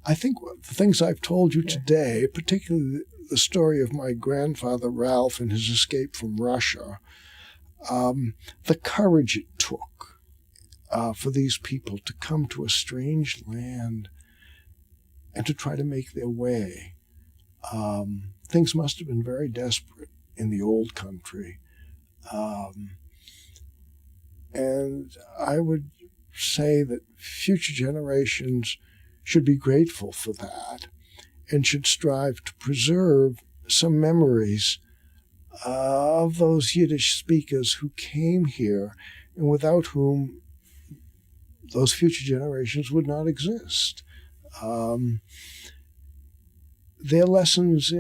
I think the things I've told you today, particularly the story of my grandfather Ralph and his escape from Russia, the courage it took for these people to come to a strange land and to try to make their way. Things must have been very desperate in the old country. And I would say that future generations should be grateful for that and should strive to preserve some memories of those Yiddish speakers who came here and without whom those future generations would not exist. Their lessons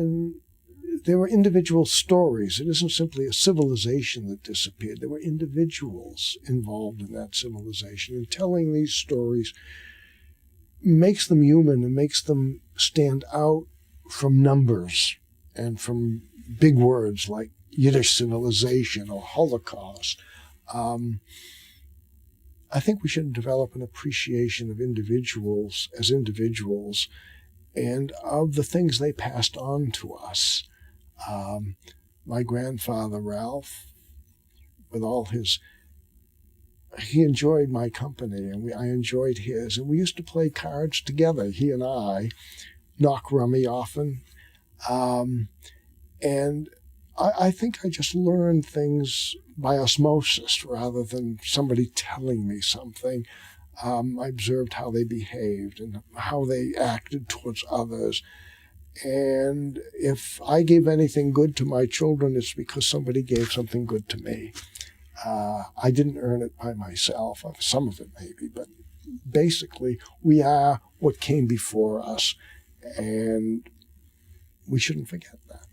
there were individual stories. It isn't simply a civilization that disappeared. There were individuals involved in that civilization. And telling these stories makes them human and makes them stand out from numbers and from big words like Yiddish civilization or Holocaust. I think we should develop an appreciation of individuals as individuals and of the things they passed on to us. My grandfather, Ralph, with all he enjoyed my company, and I enjoyed his. And we used to play cards together, he and I, knock rummy often. And I think I just learned things by osmosis rather than somebody telling me something. I observed how they behaved and how they acted towards others. And if I gave anything good to my children, it's because somebody gave something good to me. I didn't earn it by myself. Some of it maybe, but basically we are what came before us, and we shouldn't forget that.